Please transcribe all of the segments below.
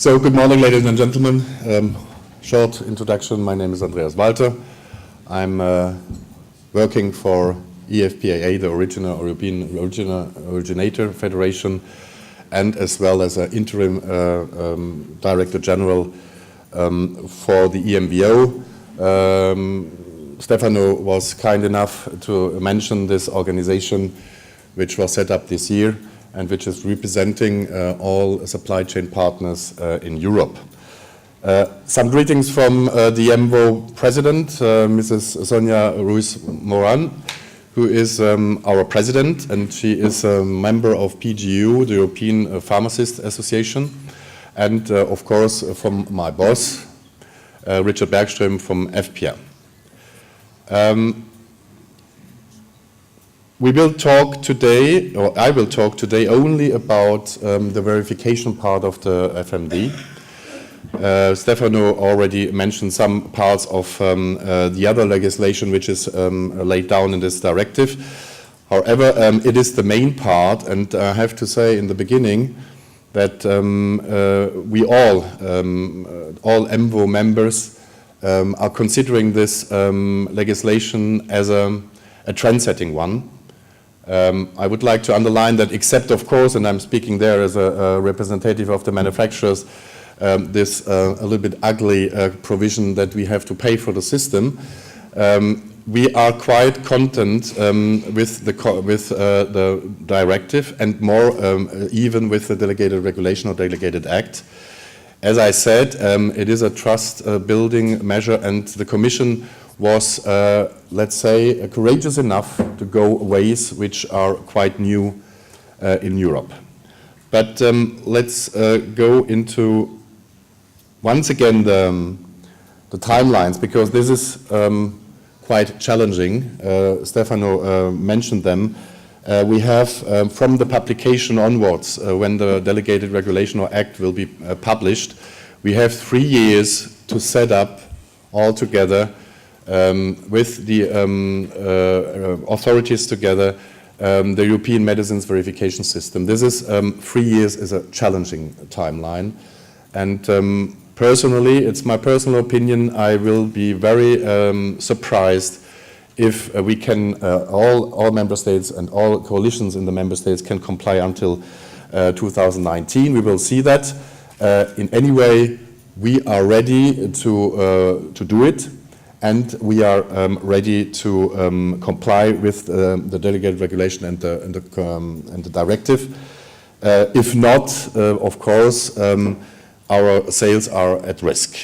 So, good morning, ladies and gentlemen. Short introduction. My name is Andreas. I'm working for EFPAA, the original European Originator Federation, and as well as an interim Director General for the EMVO. Stefano was kind enough to mention this organization, which was set up this year and which is representing all supply chain partners in Europe. Some greetings from the EMVO President, Mrs. Sonia Ruiz Moran, who is our President, and she is a member of PGU, the European Pharmacists Association, and of course from my boss, Richard Bergström from FPA. We will talk today, or I will talk today only about the verification part of the FMD. Stefano already mentioned some parts of the other legislation which is laid down in this directive. However, it is the main part, and I have to say in the beginning that we all EMVO members are considering this legislation as a trend-setting one. I would like to underline that, except of course, and I'm speaking there as a representative of the manufacturers, this a little bit ugly provision that we have to pay for the system. We are quite content with the directive, and more even with the delegated regulation or delegated act. As I said, it is a trust building measure, and the Commission was, let's say, courageous enough to go ways which are quite new in Europe. But let's go into, once again, the timelines, because this is quite challenging. Stefano mentioned them. We have, from the publication onwards, when the delegated regulation or act will be published, we have 3 years to set up all together with the authorities together, the European Medicines Verification System. This is 3 years is a challenging timeline, and personally, it's my personal opinion, I will be very surprised if we can, all member states and all coalitions in the member states can comply until 2019. We will see that. In any way, we are ready to do it. And we are ready to comply with the delegated regulation and the directive. If not, of course, our sales are at risk.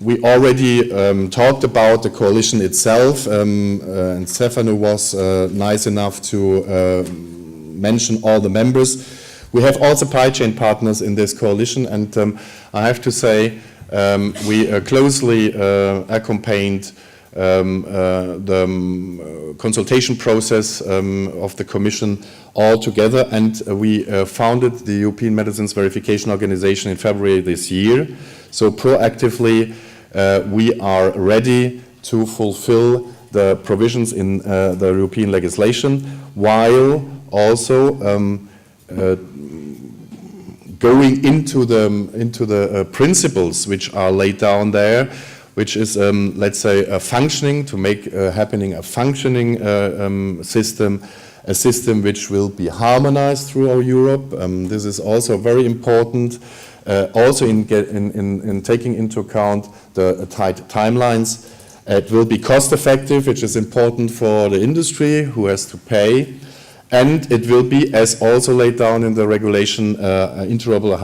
We already talked about the coalition itself, and Stefano was nice enough to mention all the members. We have all supply chain partners in this coalition, and I have to say, we closely accompanied the consultation process of the Commission all together, and we founded the European Medicines Verification Organization in February this year. So proactively, we are ready to fulfill the provisions in the European legislation, while also going into the principles which are laid down there, which is, let's say, a functioning, to make happening a functioning system, a system which will be harmonized throughout Europe. This is also very important, also in taking into account the tight timelines. It will be cost effective, which is important for the industry who has to pay. And it will be, as also laid down in the regulation, interoperable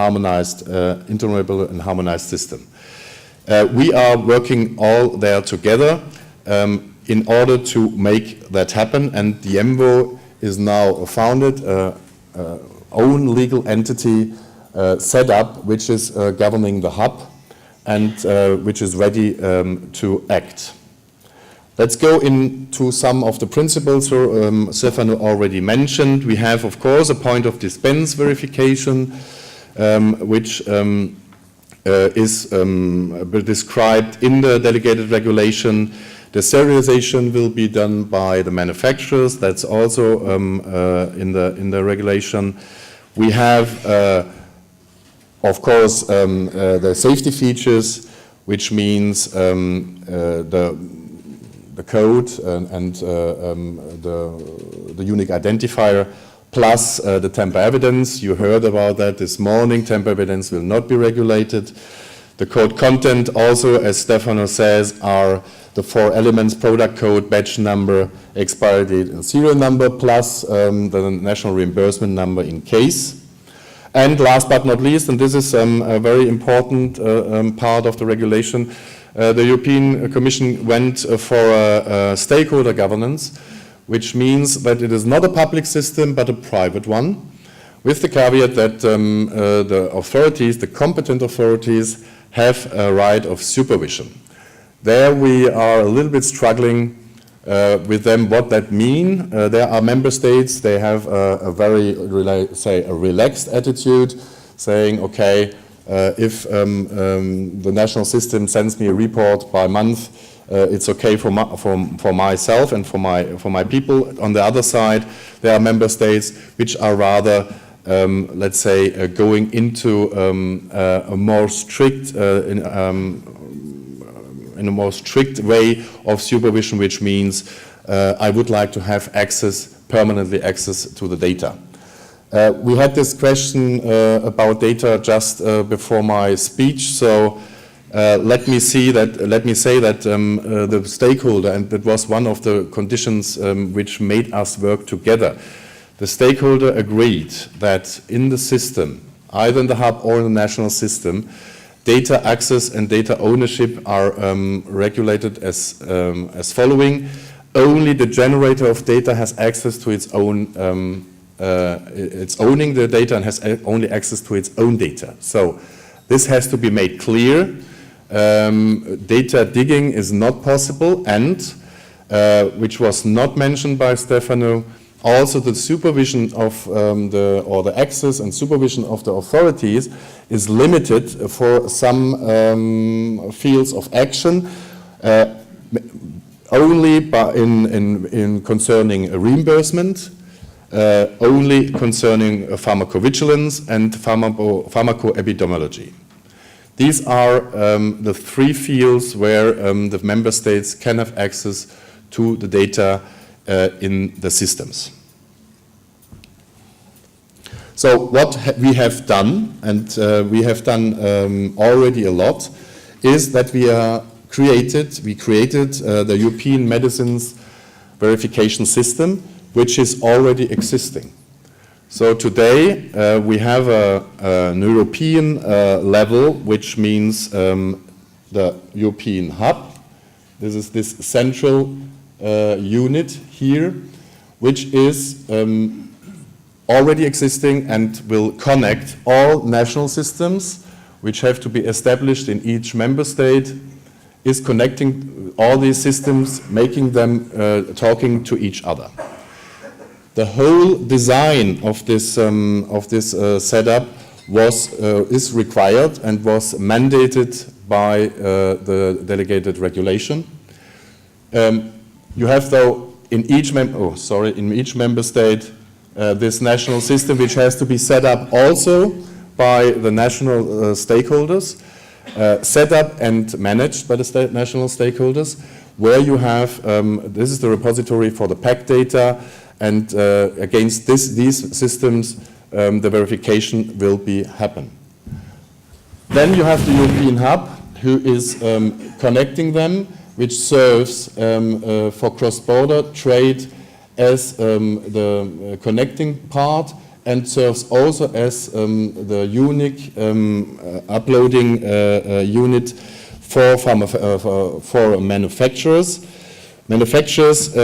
and harmonized system. We are working all there together in order to make that happen, and the EMVO is now founded, own legal entity set up, which is governing the hub and which is ready to act. Let's go into some of the principles Stefano already mentioned. We have, of course, a point of dispense verification, which is described in the delegated regulation. The serialization will be done by the manufacturers. That's also in the regulation. We have, of course, the safety features, which means the code and the unique identifier, plus the temper evidence. You heard about that this morning. Temper evidence will not be regulated. The code content also, as Stefano says, are the 4 elements: product code, batch number, expiry date, and serial number, plus the national reimbursement number in case. And last but not least, and this is a very important part of the regulation, the European Commission went for a stakeholder governance, which means that it is not a public system but a private one, with the caveat that the authorities, the competent authorities, have a right of supervision. There we are a little bit struggling with them what that means. There are member states, they have a very, say, a relaxed attitude, saying, okay, if the national system sends me a report by month, it's okay for myself and for my people. On the other side, there are member states which are rather, let's say, going into a more strict, in a more strict way of supervision, which means I would like to have permanently access to the data. We had this question about data just before my speech, so let me say that the stakeholder, and that was one of the conditions which made us work together, the stakeholder agreed that in the system, either in the hub or in the national system, data access and data ownership are regulated as following. Only the generator of data has access to its own it's owning the data and has only access to its own data. So this has to be made clear. Data digging is not possible, and which was not mentioned by Stefano, also the supervision of the access and supervision of the authorities is limited for some fields of action, only in concerning reimbursement, only concerning pharmacovigilance and pharmacoepidemiology. These are the 3 fields where the member states can have access to the data in the systems. So what we have done, and we have done already a lot, is that we created the European Medicines Verification System, which is already existing. So today we have an European level, which means the European hub. This is this central unit here, which is already existing and will connect all national systems, which have to be established in each member state, is connecting all these systems, making them talking to each other. The whole design of this setup is required and was mandated by the delegated regulation. You have, though, in each member state this national system, which has to be set up also by the national stakeholders, set up and managed by the national stakeholders, where you have, this is the repository for the PAC data, and against these systems, the verification will happen. Then you have the European hub, who is connecting them, which serves for cross-border trade as the connecting part, and serves also as the unique uploading unit for manufacturers. Manufacturers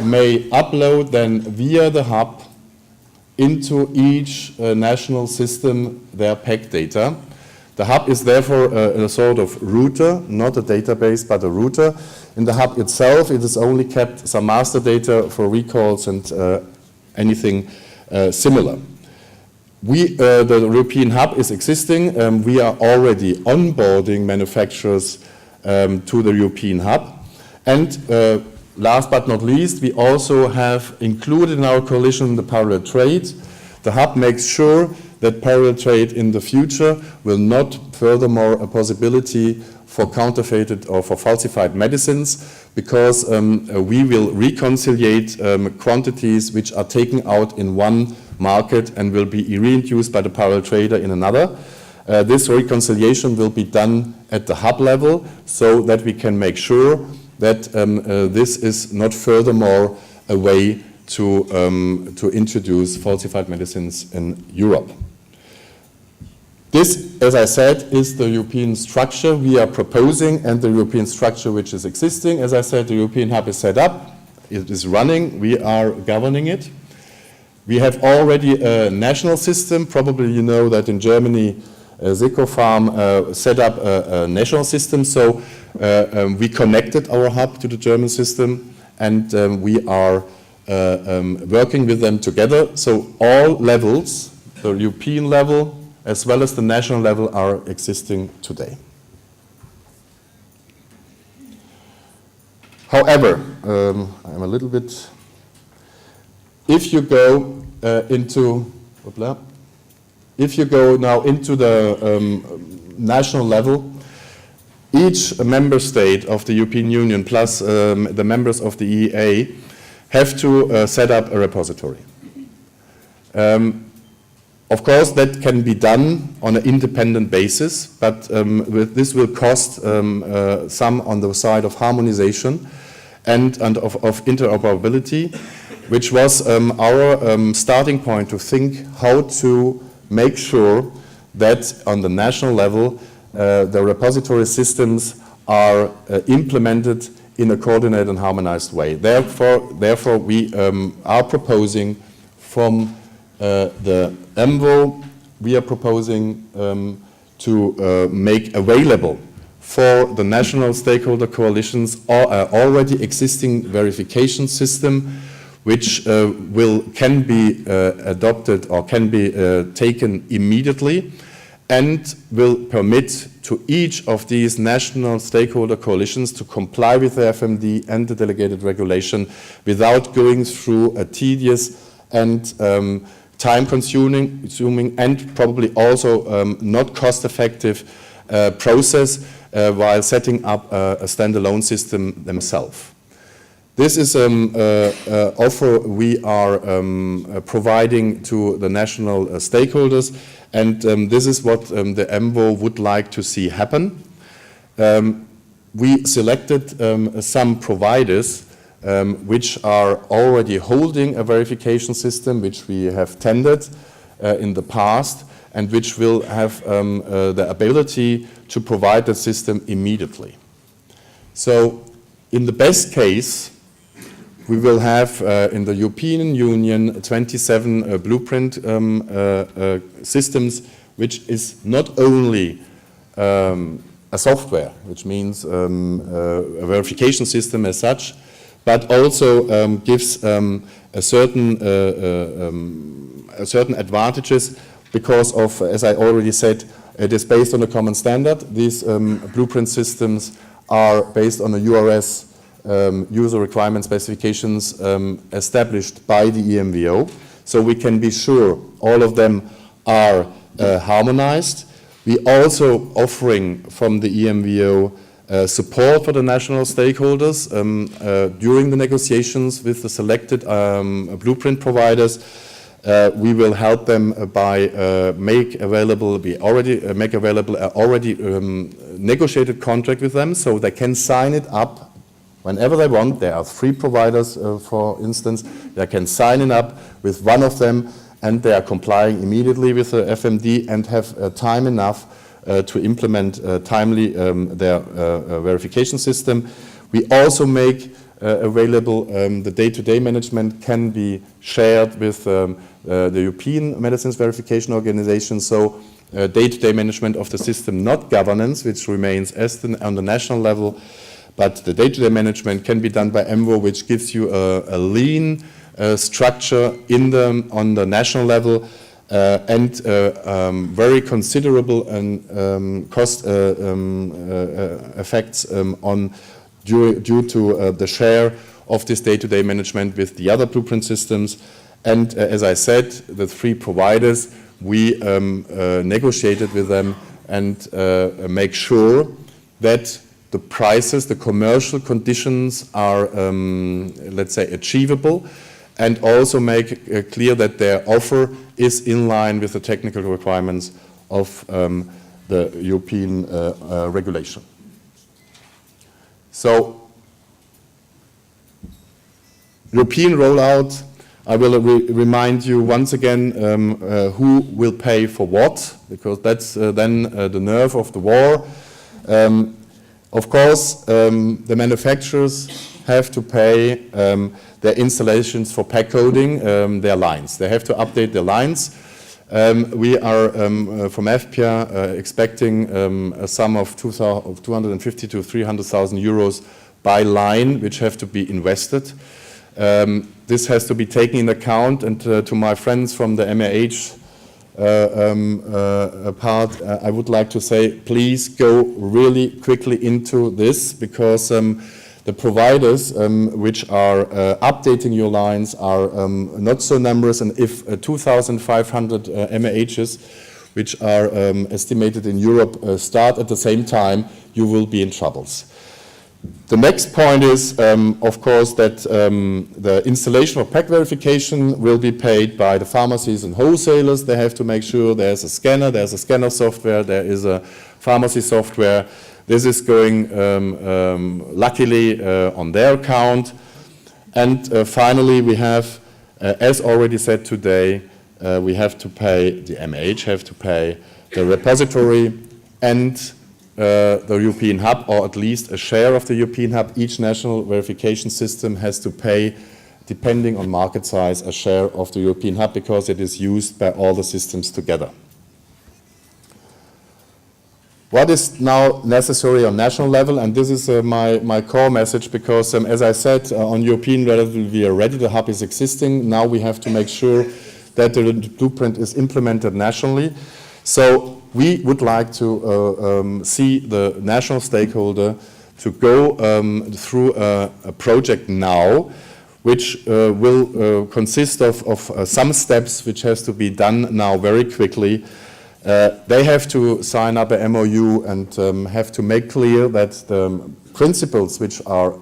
may upload then via the hub into each national system their PAC data. The hub is therefore a sort of router, not a database, but a router. In the hub itself, it is only kept some master data for recalls and anything similar. The European hub is existing. We are already onboarding manufacturers to the European hub. And last but not least, we also have included in our coalition the parallel trade. The hub makes sure that parallel trade in the future will not furthermore a possibility for counterfeited or for falsified medicines, because we will reconciliate quantities which are taken out in one market and will be reintroduced by the parallel trader in another. This reconciliation will be done at the hub level so that we can make sure that this is not furthermore a way to introduce falsified medicines in Europe. This, as I said, is the European structure we are proposing and the European structure which is existing. As I said, the European hub is set up, it is running, we are governing it. We have already a national system. Probably you know that in Germany, Secofarm set up a national system. So we connected our hub to the German system, and we are working with them together. So all levels, the European level as well as the national level, are existing today. However, I'm a little bit, if you go if you go now into the national level, each member state of the European Union plus the members of the EEA have to set up a repository. Of course, that can be done on an independent basis, but this will cost some on the side of harmonization and of interoperability, which was our starting point to think how to make sure that on the national level the repository systems are implemented in a coordinated and harmonized way. Therefore we are proposing from the EMVO, we are proposing to make available for the national stakeholder coalitions already existing verification system, which can be adopted or can be taken immediately, and will permit to each of these national stakeholder coalitions to comply with the FMD and the delegated regulation without going through a tedious and time-consuming and probably also not cost-effective process while setting up a standalone system themselves. This is an offer we are providing to the national stakeholders, and this is what the EMVO would like to see happen. We selected some providers which are already holding a verification system which we have tendered in the past and which will have the ability to provide the system immediately. So in the best case, we will have in the European Union 27 blueprint systems, which is not only a software, which means a verification system as such, but also gives a certain advantages because of, as I already said, it is based on a common standard. These blueprint systems are based on a URS user requirement specifications established by the EMVO. So we can be sure all of them are harmonized. We also offering from the EMVO support for the national stakeholders during the negotiations with the selected blueprint providers. We will help them by make available already negotiated contract with them, so they can sign it up whenever they want. There are 3 providers, for instance. They can sign it up with one of them, and they are complying immediately with the FMD and have time enough to implement timely their verification system. We also make available the day-to-day management can be shared with the European Medicines Verification Organization. So day-to-day management of the system, not governance, which remains on the national level, but the day-to-day management can be done by EMVO, which gives you a lean structure on the national level and very considerable and cost effects due to the share of this day-to-day management with the other blueprint systems. And as I said, the 3 providers, we negotiated with them and make sure that the prices, the commercial conditions are, let's say, achievable, and also make clear that their offer is in line with the technical requirements of the European regulation. So, European rollout, I will remind you once again who will pay for what, because that's then the nerve of the war. Of course, the manufacturers have to pay their installations for pack coding, their lines. They have to update their lines. We are from FPIA expecting a sum of 250 to 300,000 euros by line, which have to be invested. This has to be taken in account, and to my friends from the MAH part, I would like to say, please go really quickly into this, because the providers which are updating your lines are not so numerous, and if 2,500 MAHs, which are estimated in Europe, start at the same time, you will be in troubles. The next point is, of course, that the installation of pack verification will be paid by the pharmacies and wholesalers. They have to make sure there's a scanner software, there is a pharmacy software. This is going, luckily, on their account. And finally, we have, as already said today, we have to pay, the MH have to pay the repository and the European hub, or at least a share of the European hub. Each national verification system has to pay, depending on market size, a share of the European hub, because it is used by all the systems together. What is now necessary on national level, and this is my core message, because as I said, on European level we are ready, the hub is existing. Now we have to make sure that the blueprint is implemented nationally. So we would like to see the national stakeholder to go through a project now, which will consist of some steps which has to be done now very quickly. They have to sign up a MOU and have to make clear that the principles which I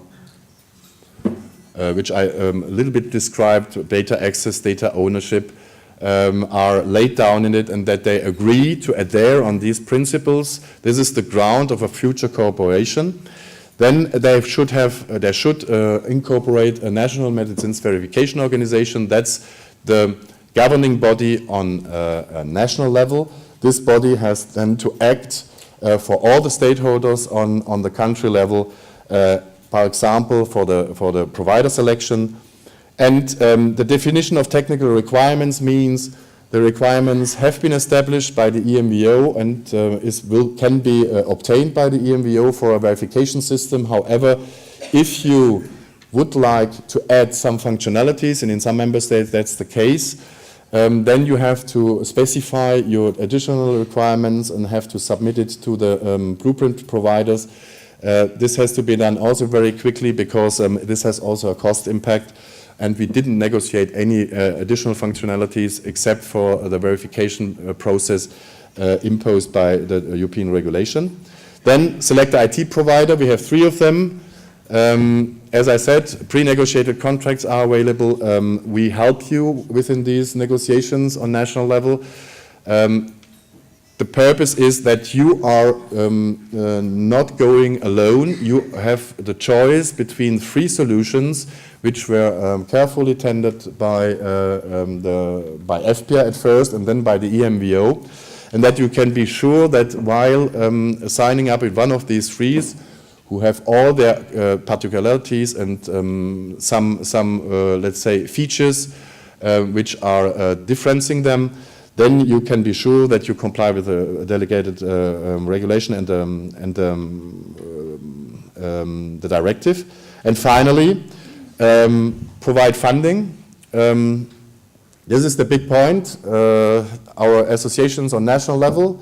a little bit described, data access, data ownership, are laid down in it, and that they agree to adhere on these principles. This is the ground of a future cooperation. Then they should incorporate a national medicines verification organization. That's the governing body on a national level. This body has then to act for all the stakeholders on the country level, for example, for the provider selection. And the definition of technical requirements means the requirements have been established by the EMVO and can be obtained by the EMVO for a verification system. However, if you would like to add some functionalities, and in some member states that's the case, then you have to specify your additional requirements and have to submit it to the blueprint providers. This has to be done also very quickly, because this has also a cost impact. And we didn't negotiate any additional functionalities except for the verification process imposed by the European regulation. Then select the IT provider. We have 3 of them. As I said, pre-negotiated contracts are available. We help you within these negotiations on national level. The purpose is that you are not going alone. You have the choice between 3 solutions, which were carefully tendered by FPIA at first and then by the EMVO, and that you can be sure that while signing up with one of these 3, who have all their particularities and some let's say, features which are differencing them, then you can be sure that you comply with the delegated regulation and the directive. And finally, provide funding. This is the big point. Our associations on national level,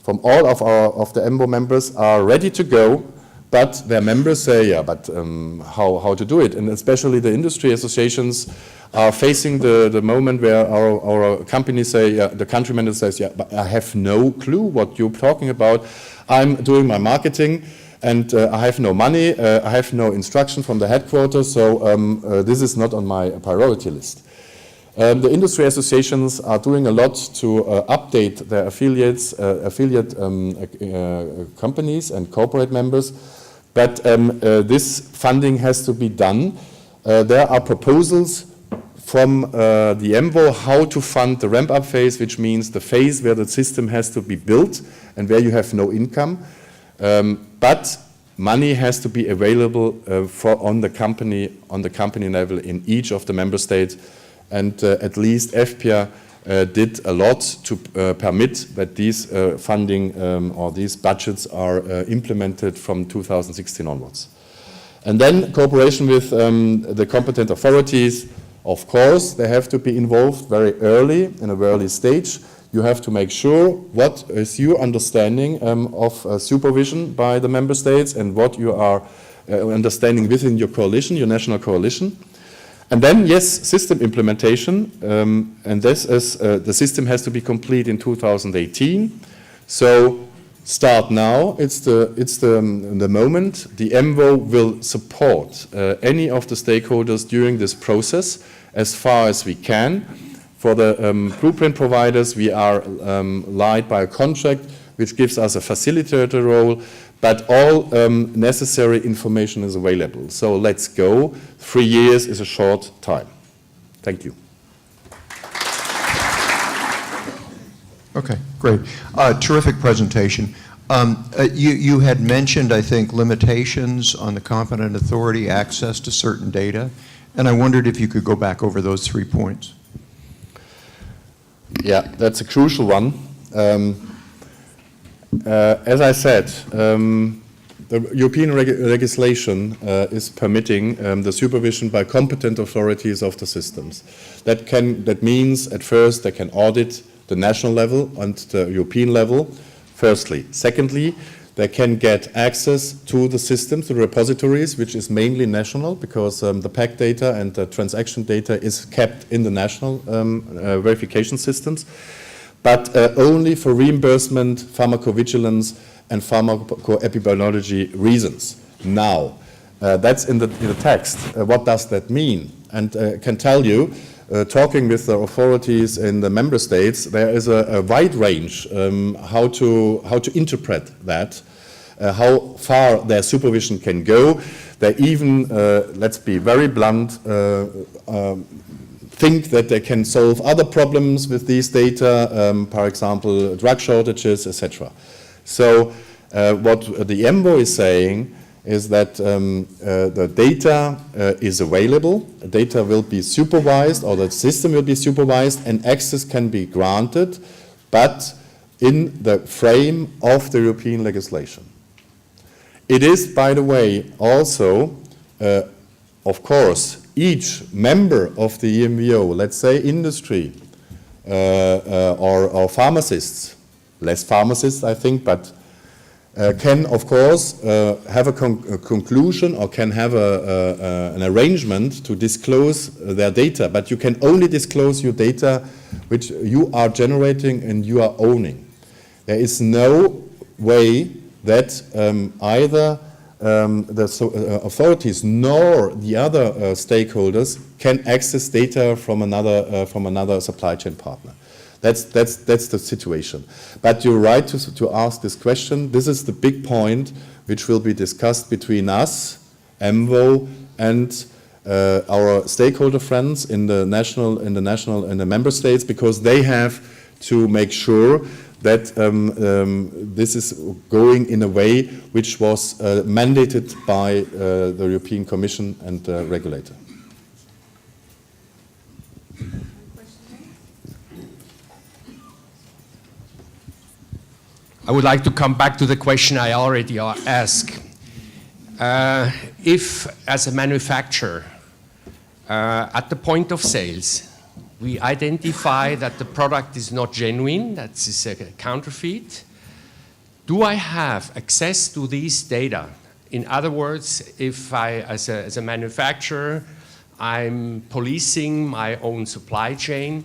from all of the EMVO members, are ready to go but their members say, yeah, but how to do it? And especially the industry associations are facing the moment where our companies say, yeah, the country manager says, yeah, but I have no clue what you're talking about. I'm doing my marketing and I have no money, I have no instruction from the headquarters, so this is not on my priority list. The industry associations are doing a lot to update their affiliate companies and corporate members, but this funding has to be done. There are proposals from the EMVO how to fund the ramp-up phase, which means the phase where the system has to be built and where you have no income, but money has to be available on the company level in each of the member states. And at least FPIA did a lot to permit that these funding or these budgets are implemented from 2016 onwards. And then cooperation with the competent authorities, of course, they have to be involved very early, in a very early stage. You have to make sure what is your understanding of supervision by the member states and what you are understanding within your coalition, your national coalition. And then, yes, system implementation, and this is, the system has to be complete in 2018. So start now, it's the moment. The EMVO will support any of the stakeholders during this process as far as we can. For the blueprint providers, we are lied by a contract which gives us a facilitator role, but all necessary information is available. So let's go. 3 years is a short time. Thank you. Okay, great. Terrific presentation. You had mentioned, I think, limitations on the competent authority access to certain data, and I wondered if you could go back over those 3 points. Yeah, that's a crucial one. As I said, the European legislation is permitting the supervision by competent authorities of the systems. That means at first they can audit the national level and the European level, firstly. Secondly, they can get access to the systems, the repositories, which is mainly national because the PAC data and the transaction data is kept in the national verification systems, but only for reimbursement, pharmacovigilance, and pharmacoepidemiology reasons. Now, that's in the text. What does that mean? And I can tell you, talking with the authorities in the member states, there is a wide range how to interpret that, how far their supervision can go. They even, let's be very blunt, think that they can solve other problems with these data, for example, drug shortages, etc. So what the EMVO is saying is that the data is available, data will be supervised, or the system will be supervised, and access can be granted, but in the frame of the European legislation. It is, by the way, also, of course, each member of the EMVO, let's say industry or pharmacists, less pharmacists I think, but can of course have a conclusion or can have an arrangement to disclose their data, but you can only disclose your data which you are generating and you are owning. There is no way that either the authorities nor the other stakeholders can access data from another supply chain partner. That's the situation. But you're right to ask this question. This is the big point which will be discussed between us, EMVO, and our stakeholder friends in the member states, because they have to make sure that this is going in a way which was mandated by the European Commission and the regulator. I would like to come back to the question I already asked. If, as a manufacturer, at the point of sales, we identify that the product is not genuine, that is a counterfeit, do I have access to these data In other words, if I, as a manufacturer, I'm policing my own supply chain,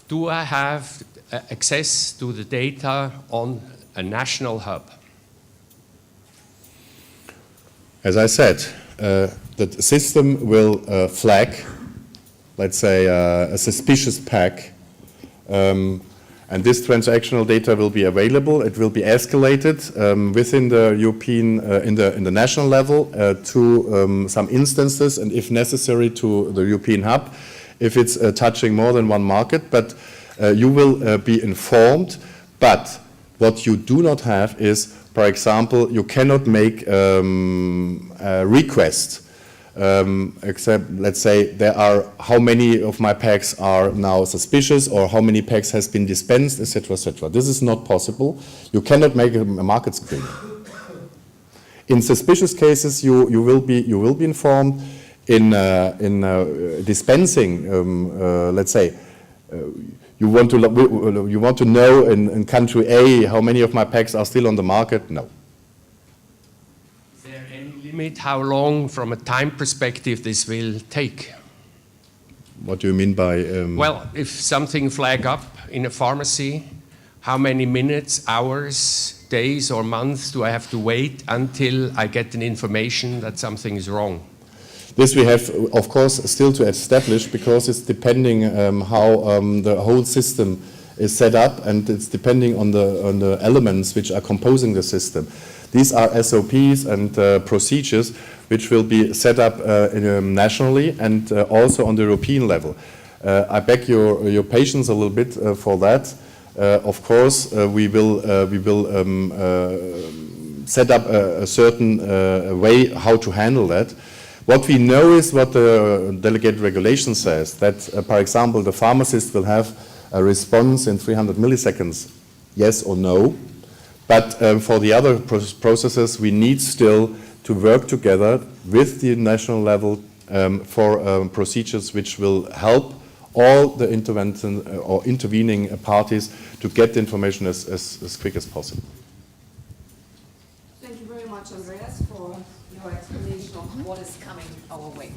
do I have access to the data on a national hub? As I said, the system will flag, let's say, a suspicious pack, and this transactional data will be available. It will be escalated within the European, in the national level to some instances, and if necessary, to the European hub, if it's touching more than one market. But you will be informed. But what you do not have is, for example, you cannot make a request. Except, let's say, there are how many of my packs are now suspicious, or how many packs has been dispensed, etc., etc. This is not possible. You cannot make a market screen. In suspicious cases, you will be informed. In dispensing, let's say, you want to know in country A how many of my packs are still on the market. No. Limit how long, from a time perspective, this will take? What do you mean by? Well, if something flag up in a pharmacy, how many minutes, hours, days, or months do I have to wait until I get an information that something is wrong? This we have, of course, still to establish, because it's depending how the whole system is set up, and it's depending on the elements which are composing the system. These are SOPs and procedures which will be set up nationally and also on the European level. I beg your patience a little bit for that. Of course, we will set up a certain way how to handle that. What we know is what the delegated regulation says, that, for example, the pharmacist will have a response in 300 milliseconds, yes or no. But for the other processes, we need still to work together with the national level for procedures which will help all the intervening parties to get the information as quick as possible. Thank you very much, Andreas, for your explanation of what is coming our way.